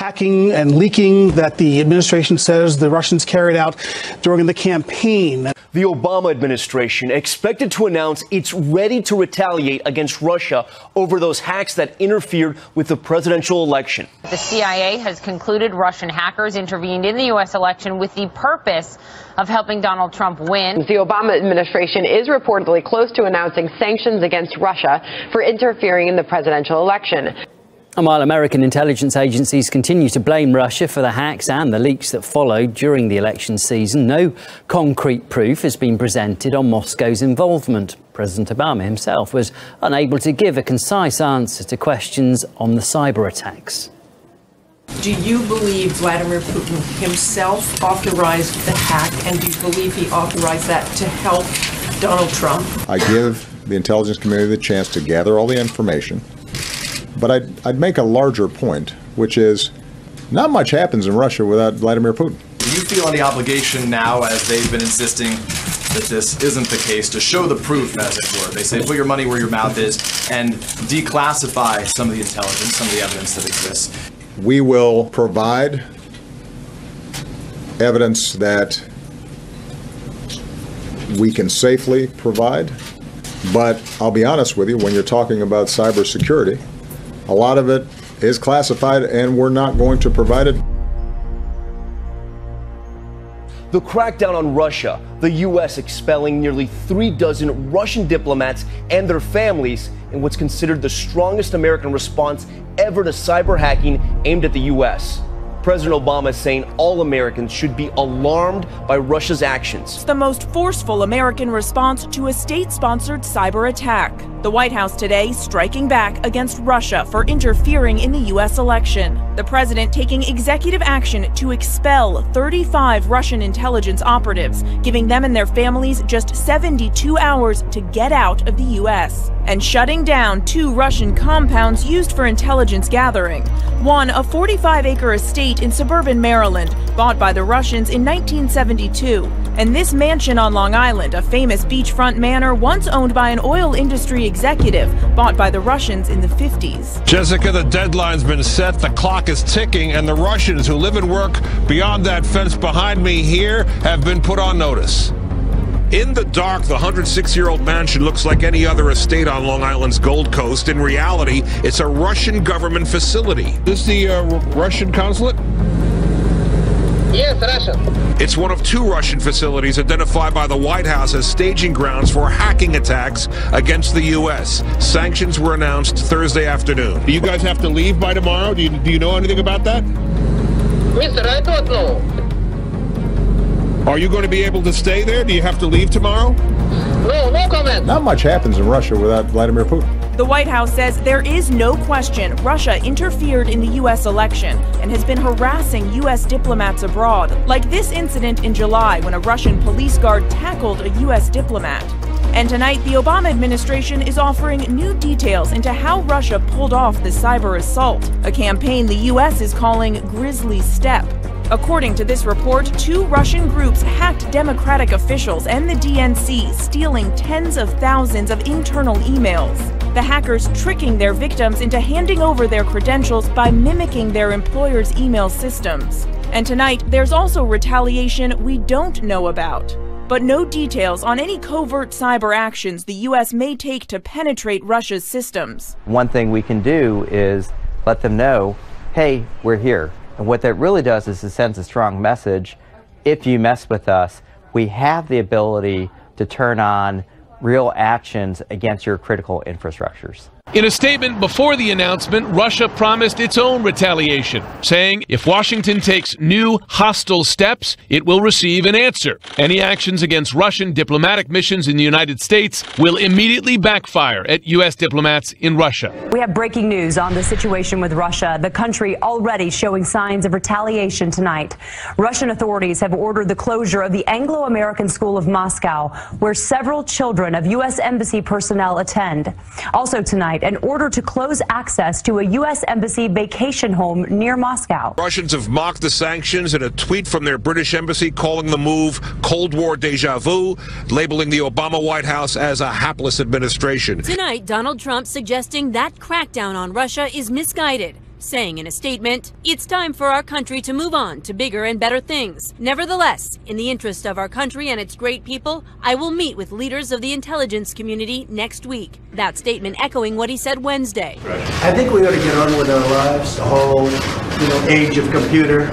hacking and leaking that the administration says the Russians carried out during the campaign. The Obama administration expected to announce it's ready to retaliate against Russia over those hacks that interfered with the presidential election. The CIA has concluded Russian hackers intervened in the U.S. election with the purpose of helping Donald Trump win. The Obama administration is reportedly close to announcing sanctions against Russia for interfering in the presidential election. And while American intelligence agencies continue to blame Russia for the hacks and the leaks that followed during the election season, no concrete proof has been presented on Moscow's involvement. President Obama himself was unable to give a concise answer to questions on the cyber attacks. Do you believe Vladimir Putin himself authorized the hack, and do you believe he authorized that to help Donald Trump? I give the intelligence community the chance to gather all the information. But I'd make a larger point, which is not much happens in Russia without Vladimir Putin. Do you feel any obligation now, as they've been insisting that this isn't the case, to show the proof, as it were? They say put your money where your mouth is and declassify some of the intelligence, some of the evidence that exists. We will provide evidence that we can safely provide. But I'll be honest with you, when you're talking about cybersecurity, a lot of it is classified, and we're not going to provide it. The crackdown on Russia, the U.S. expelling nearly 36 Russian diplomats and their families in what's considered the strongest American response ever to cyber hacking aimed at the U.S. President Obama is saying all Americans should be alarmed by Russia's actions. It's the most forceful American response to a state-sponsored cyber attack. The White House today striking back against Russia for interfering in the U.S. election. The president taking executive action to expel 35 Russian intelligence operatives, giving them and their families just 72 hours to get out of the U.S. And shutting down 2 Russian compounds used for intelligence gathering. One, a 45-acre estate in suburban Maryland, bought by the Russians in 1972. And this mansion on Long Island, a famous beachfront manor once owned by an oil industry executive, bought by the Russians in the 50s. Jessica, the deadline's been set, the clock is ticking, and the Russians who live and work beyond that fence behind me here have been put on notice. In the dark, the 106-year-old mansion looks like any other estate on Long Island's Gold Coast. In reality, it's a Russian government facility. Is this the Russian consulate? Yes, Russian. It's one of 2 Russian facilities identified by the White House as staging grounds for hacking attacks against the U.S. Sanctions were announced Thursday afternoon. Do you guys have to leave by tomorrow? Do you know anything about that? Mister, I don't know. Are you going to be able to stay there? Do you have to leave tomorrow? No comment. Not much happens in Russia without Vladimir Putin. The White House says there is no question Russia interfered in the U.S. election and has been harassing U.S. diplomats abroad, like this incident in July when a Russian police guard tackled a U.S. diplomat. And tonight, the Obama administration is offering new details into how Russia pulled off the cyber assault, a campaign the U.S. is calling Grizzly Step. According to this report, 2 Russian groups hacked Democratic officials and the DNC, stealing tens of thousands of internal emails. The hackers tricking their victims into handing over their credentials by mimicking their employers' email systems. And tonight, there's also retaliation we don't know about. But no details on any covert cyber actions the U.S. may take to penetrate Russia's systems. One thing we can do is let them know, hey, we're here. And what that really does is it sends a strong message. If you mess with us, we have the ability to turn on real actions against your critical infrastructures. In a statement before the announcement, Russia promised its own retaliation, saying if Washington takes new hostile steps, it will receive an answer. Any actions against Russian diplomatic missions in the United States will immediately backfire at U.S. diplomats in Russia. We have breaking news on the situation with Russia. The country already showing signs of retaliation tonight. Russian authorities have ordered the closure of the Anglo-American School of Moscow, where several children of U.S. Embassy personnel attend. Also tonight, an order to close access to a U.S. Embassy vacation home near Moscow. Russians have mocked the sanctions in a tweet from their British embassy, calling the move Cold War deja vu, labeling the Obama White House as a hapless administration. Tonight, Donald Trump suggesting that crackdown on Russia is misguided. saying in a statement, "It's time for our country to move on to bigger and better things. Nevertheless, in the interest of our country and its great people, I will meet with leaders of the intelligence community next week." That statement echoing what he said Wednesday. I think we ought to get on with our lives. The whole, age of computer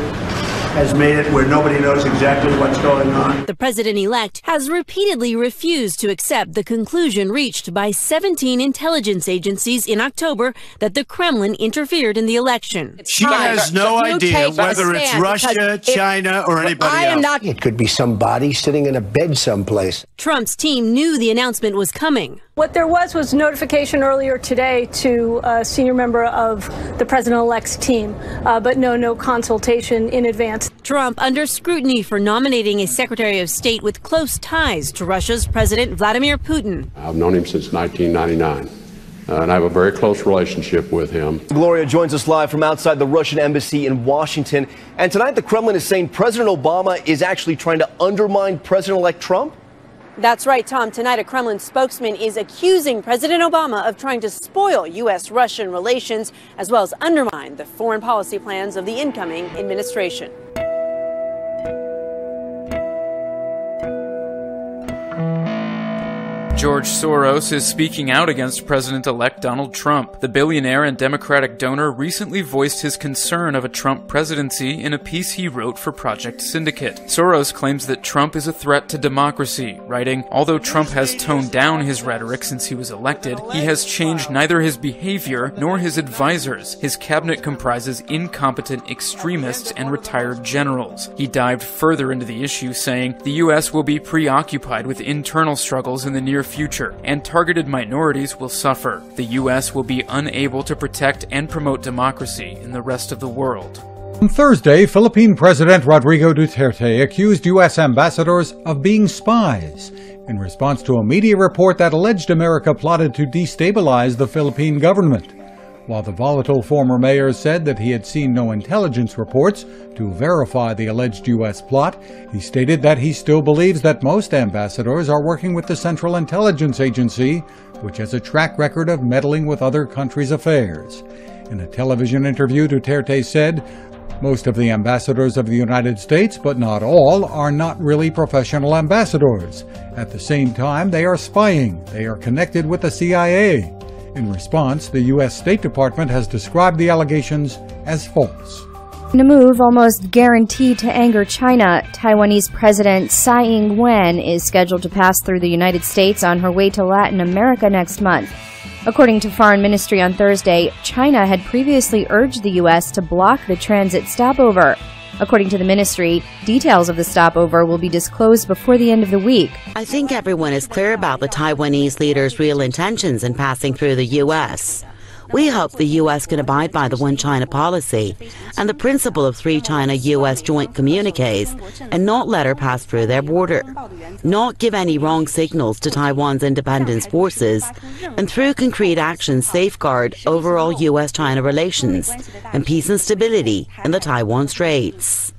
has made it where nobody knows exactly what's going on. The president-elect has repeatedly refused to accept the conclusion reached by 17 intelligence agencies in October that the Kremlin interfered in the election. She has no idea whether it's Russia, China, or anybody else. It could be somebody sitting in a bed someplace. Trump's team knew the announcement was coming. What there was notification earlier today to a senior member of the president-elect's team, but no consultation in advance. Trump under scrutiny for nominating a Secretary of State with close ties to Russia's President Vladimir Putin. I've known him since 1999, and I have a very close relationship with him. Gloria joins us live from outside the Russian embassy in Washington. And tonight the Kremlin is saying President Obama is actually trying to undermine President-elect Trump? That's right, Tom. Tonight, a Kremlin spokesman is accusing President Obama of trying to spoil U.S.-Russian relations, as well as undermine the foreign policy plans of the incoming administration. George Soros is speaking out against President-elect Donald Trump. The billionaire and Democratic donor recently voiced his concern of a Trump presidency in a piece he wrote for Project Syndicate. Soros claims that Trump is a threat to democracy, writing, "Although Trump has toned down his rhetoric since he was elected, he has changed neither his behavior nor his advisors. His cabinet comprises incompetent extremists and retired generals." He dived further into the issue, saying, "The U.S. will be preoccupied with internal struggles in the near future, and targeted minorities will suffer. The U.S. will be unable to protect and promote democracy in the rest of the world." On Thursday, Philippine President Rodrigo Duterte accused U.S. ambassadors of being spies in response to a media report that alleged America plotted to destabilize the Philippine government. While the volatile former mayor said that he had seen no intelligence reports to verify the alleged U.S. plot, he stated that he still believes that most ambassadors are working with the Central Intelligence Agency, which has a track record of meddling with other countries' affairs. In a television interview, Duterte said, "Most of the ambassadors of the United States, but not all, are not really professional ambassadors. At the same time, they are spying. They are connected with the CIA." In response, the U.S. State Department has described the allegations as false. In a move almost guaranteed to anger China, Taiwanese President Tsai Ing-wen is scheduled to pass through the United States on her way to Latin America next month. According to Foreign Ministry on Thursday, China had previously urged the U.S. to block the transit stopover. According to the ministry, details of the stopover will be disclosed before the end of the week. I think everyone is clear about the Taiwanese leader's real intentions in passing through the U.S. We hope the U.S. can abide by the One China policy and the principle of 3 China-U.S. joint communiques and not let her pass through their border, not give any wrong signals to Taiwan's independence forces, and through concrete actions safeguard overall U.S.-China relations and peace and stability in the Taiwan Straits.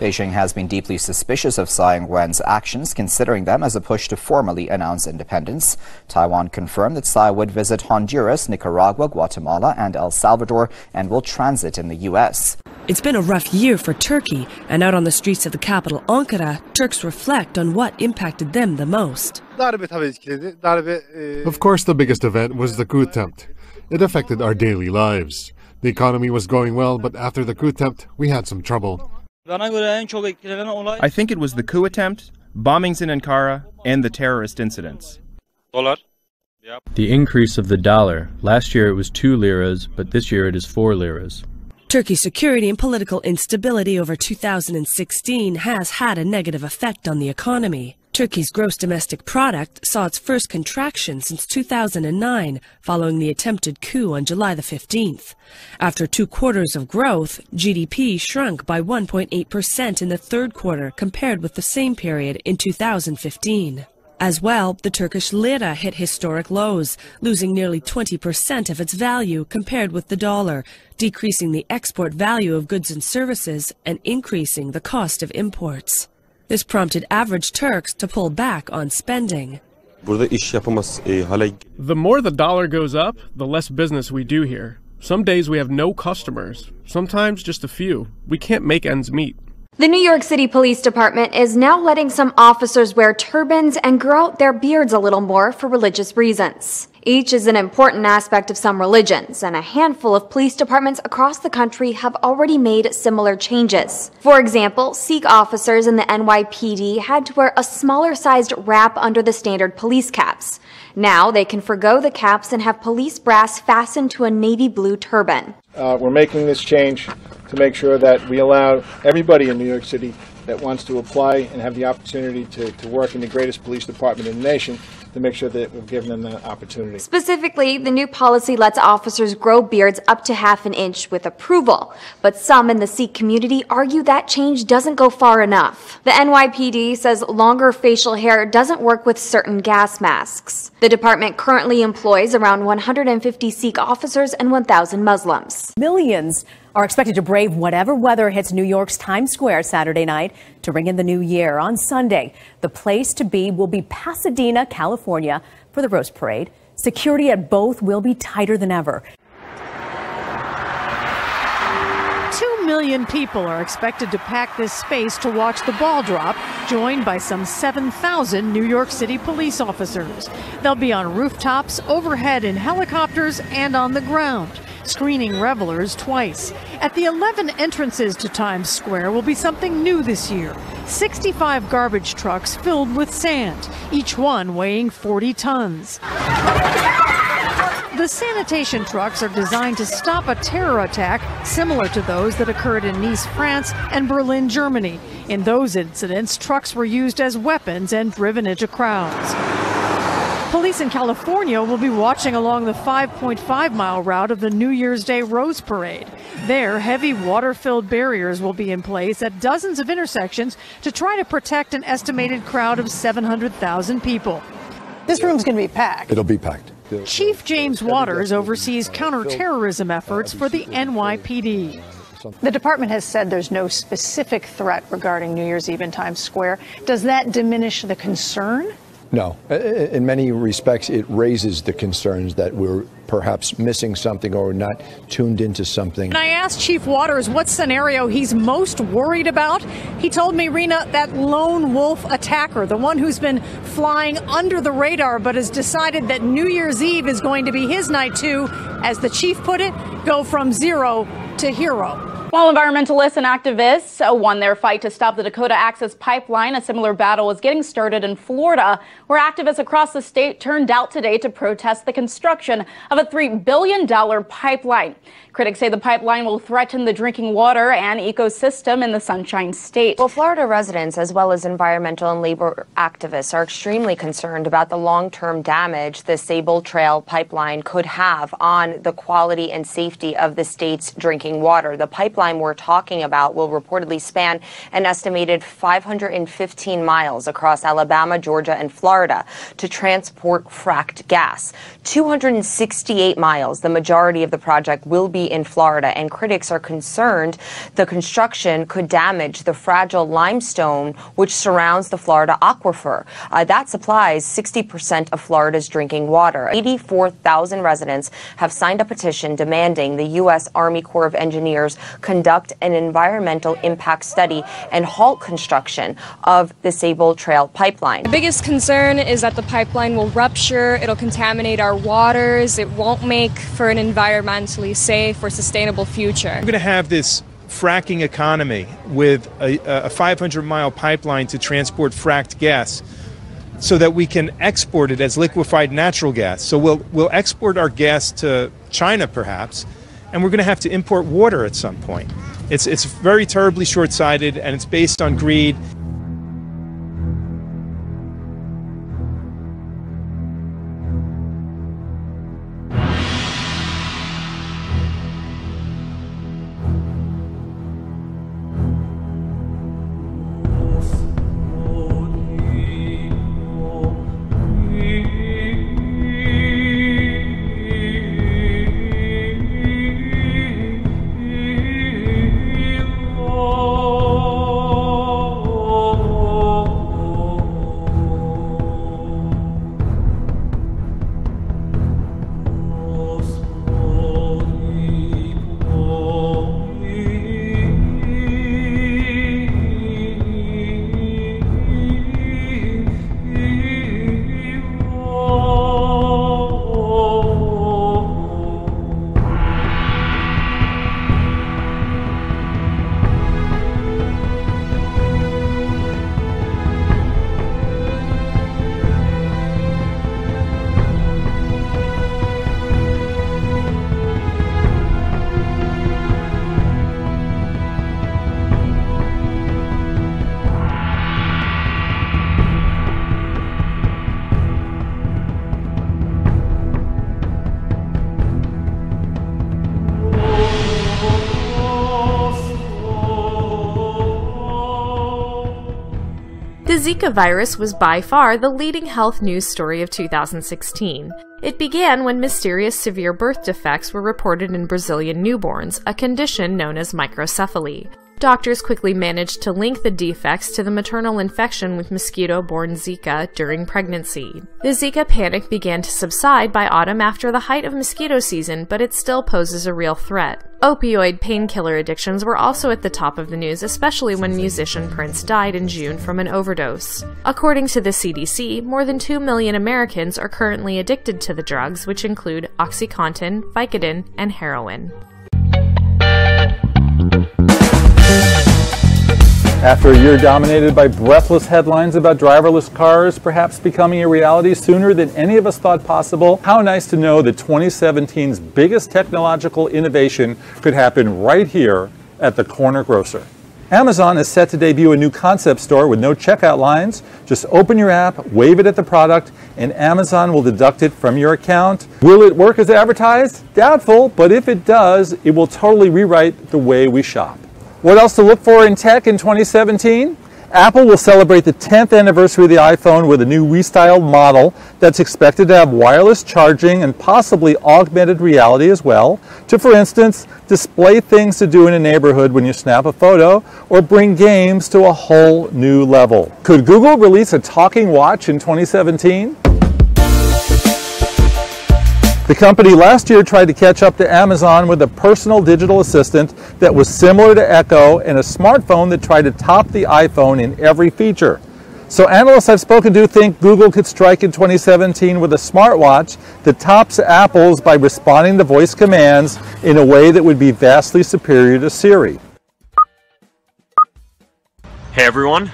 Beijing has been deeply suspicious of Tsai Ing-wen's actions, considering them as a push to formally announce independence. Taiwan confirmed that Tsai would visit Honduras, Nicaragua, Guatemala, and El Salvador, and will transit in the U.S. It's been a rough year for Turkey, and out on the streets of the capital, Ankara, Turks reflect on what impacted them the most. Of course, the biggest event was the coup attempt. It affected our daily lives. The economy was going well, but after the coup attempt, we had some trouble. I think it was the coup attempt, bombings in Ankara, and the terrorist incidents. The increase of the dollar. Last year it was 2 liras, but this year it is 4 liras. Turkey's security and political instability over 2016 has had a negative effect on the economy. Turkey's gross domestic product saw its first contraction since 2009, following the attempted coup on July the 15th. After 2 quarters of growth, GDP shrunk by 1.8% in the third quarter compared with the same period in 2015. As well, the Turkish lira hit historic lows, losing nearly 20% of its value compared with the dollar, decreasing the export value of goods and services and increasing the cost of imports. This prompted average Turks to pull back on spending. The more the dollar goes up, the less business we do here. Some days we have no customers, sometimes just a few. We can't make ends meet. The New York City Police Department is now letting some officers wear turbans and grow out their beards a little more for religious reasons. Each is an important aspect of some religions, and a handful of police departments across the country have already made similar changes. For example, Sikh officers in the NYPD had to wear a smaller-sized wrap under the standard police caps. Now they can forgo the caps and have police brass fastened to a navy blue turban. We're making this change to make sure that we allow everybody in New York City that wants to apply and have the opportunity to work in the greatest police department in the nation, to make sure that we've given them that opportunity. Specifically, the new policy lets officers grow beards up to ½ an inch with approval, but some in the Sikh community argue that change doesn't go far enough. The NYPD says longer facial hair doesn't work with certain gas masks. The department currently employs around 150 Sikh officers and 1,000 Muslims. Millions are expected to brave whatever weather hits New York's Times Square Saturday night to ring in the new year. On Sunday, the place to be will be Pasadena, California, for the Rose Parade. Security at both will be tighter than ever. 2 million people are expected to pack this space to watch the ball drop, joined by some 7,000 New York City police officers. They'll be on rooftops, overhead in helicopters, and on the ground, screening revelers twice. At the 11 entrances to Times Square will be something new this year. 65 garbage trucks filled with sand, each one weighing 40 tons. The sanitation trucks are designed to stop a terror attack similar to those that occurred in Nice, France, and Berlin, Germany. In those incidents, trucks were used as weapons and driven into crowds. Police in California will be watching along the 5.5-mile route of the New Year's Day Rose Parade. There, heavy water-filled barriers will be in place at dozens of intersections to try to protect an estimated crowd of 700,000 people. This room's going to be packed. It'll be packed. Chief James Waters oversees counterterrorism efforts for the NYPD. The department has said there's no specific threat regarding New Year's Eve in Times Square. Does that diminish the concern? No. In many respects, it raises the concerns that we're perhaps missing something or not tuned into something. And I asked Chief Waters what scenario he's most worried about. He told me, Rena, that lone wolf attacker, the one who's been flying under the radar but has decided that New Year's Eve is going to be his night too, as the chief put it, go from zero to hero. While environmentalists and activists won their fight to stop the Dakota Access Pipeline, a similar battle is getting started in Florida, where activists across the state turned out today to protest the construction of a $3 billion pipeline. Critics say the pipeline will threaten the drinking water and ecosystem in the Sunshine State. Well, Florida residents, as well as environmental and labor activists, are extremely concerned about the long-term damage the Sable Trail pipeline could have on the quality and safety of the state's drinking water. The pipeline we're talking about will reportedly span an estimated 515 miles across Alabama, Georgia, and Florida to transport fracked gas. 268 miles, the majority of the project, will be in Florida, and critics are concerned the construction could damage the fragile limestone which surrounds the Florida aquifer. That supplies 60% of Florida's drinking water. 84,000 residents have signed a petition demanding the U.S. Army Corps of Engineers conduct an environmental impact study and halt construction of the Sable Trail pipeline. The biggest concern is that the pipeline will rupture, it'll contaminate our waters, it won't make for an environmentally safe or sustainable future. We're going to have this fracking economy with a 500-mile pipeline to transport fracked gas so that we can export it as liquefied natural gas. So we'll export our gas to China perhaps, and we're going to have to import water at some point. It's very terribly short-sighted, and it's based on greed. The Zika virus was by far the leading health news story of 2016. It began when mysterious severe birth defects were reported in Brazilian newborns, a condition known as microcephaly. Doctors quickly managed to link the defects to the maternal infection with mosquito-borne Zika during pregnancy. The Zika panic began to subside by autumn after the height of mosquito season, but it still poses a real threat. Opioid painkiller addictions were also at the top of the news, especially when musician Prince died in June from an overdose. According to the CDC, more than 2 million Americans are currently addicted to the drugs, which include OxyContin, Vicodin, and heroin. After a year dominated by breathless headlines about driverless cars perhaps becoming a reality sooner than any of us thought possible, how nice to know that 2017's biggest technological innovation could happen right here at the corner grocer. Amazon is set to debut a new concept store with no checkout lines. Just open your app, wave it at the product, and Amazon will deduct it from your account. Will it work as advertised? Doubtful, but if it does, it will totally rewrite the way we shop. What else to look for in tech in 2017? Apple will celebrate the 10th anniversary of the iPhone with a new restyled model that's expected to have wireless charging and possibly augmented reality as well, to, for instance, display things to do in a neighborhood when you snap a photo, or bring games to a whole new level. Could Google release a talking watch in 2017? The company last year tried to catch up to Amazon with a personal digital assistant that was similar to Echo and a smartphone that tried to top the iPhone in every feature. So analysts I've spoken to think Google could strike in 2017 with a smartwatch that tops Apple's by responding to voice commands in a way that would be vastly superior to Siri. Hey everyone,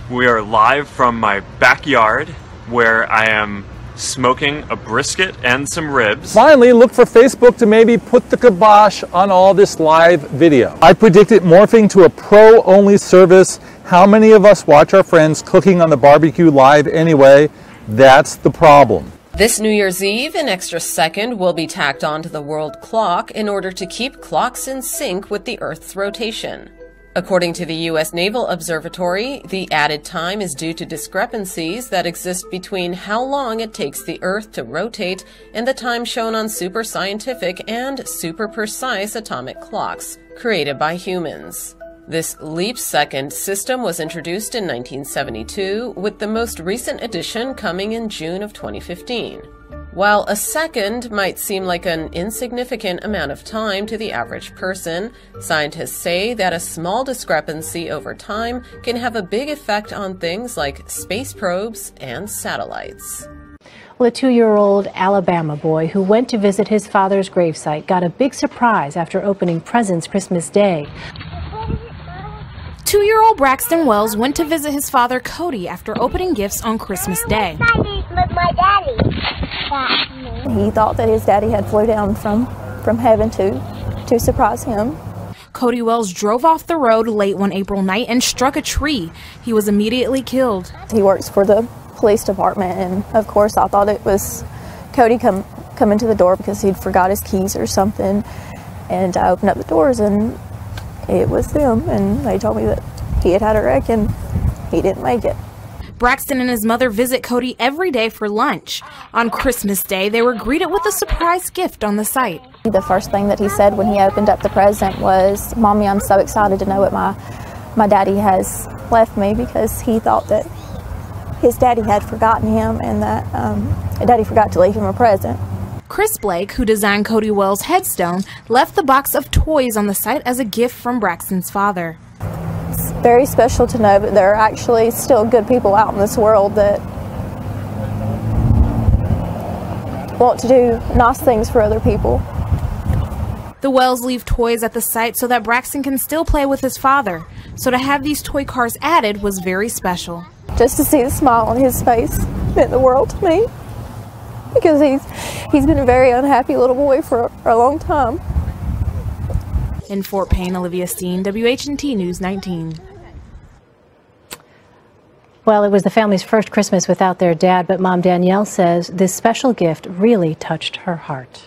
we are live from my backyard where I am smoking a brisket and some ribs. Finally, look for Facebook to maybe put the kibosh on all this live video. I predict it morphing to a pro-only service. How many of us watch our friends cooking on the barbecue live anyway? That's the problem. This New Year's Eve, an extra second will be tacked onto the world clock in order to keep clocks in sync with the Earth's rotation. According to the U.S. Naval Observatory, the added time is due to discrepancies that exist between how long it takes the Earth to rotate and the time shown on super scientific and super precise atomic clocks created by humans. This leap second system was introduced in 1972, with the most recent addition coming in June of 2015. While a second might seem like an insignificant amount of time to the average person, scientists say that a small discrepancy over time can have a big effect on things like space probes and satellites. Well, a 2-year-old Alabama boy who went to visit his father's gravesite got a big surprise after opening presents Christmas Day. 2-year-old Braxton Wells went to visit his father Cody after opening gifts on Christmas Day. He thought that his daddy had flew down from heaven to surprise him. Cody Wells drove off the road late one April night and struck a tree. He was immediately killed. He works for the police department, and of course I thought it was Cody coming to the door because he'd forgot his keys or something. And I opened up the doors and it was them, and they told me that he had a wreck and he didn't make it. Braxton and his mother visit Cody every day for lunch. On Christmas Day, they were greeted with a surprise gift on the site. The first thing that he said when he opened up the present was, "Mommy, I'm so excited to know what my daddy has left me," because he thought that his daddy had forgotten him and that daddy forgot to leave him a present. Chris Blake, who designed Cody Wells' headstone, left the box of toys on the site as a gift from Braxton's father. It's very special to know that there are actually still good people out in this world that want to do nice things for other people. The Wells leave toys at the site so that Braxton can still play with his father. So to have these toy cars added was very special. Just to see the smile on his face meant the world to me, because he's been a very unhappy little boy for a long time. In Fort Payne, Olivia Steen, WHNT News 19. Well, it was the family's first Christmas without their dad, but Mom Danielle says this special gift really touched her heart.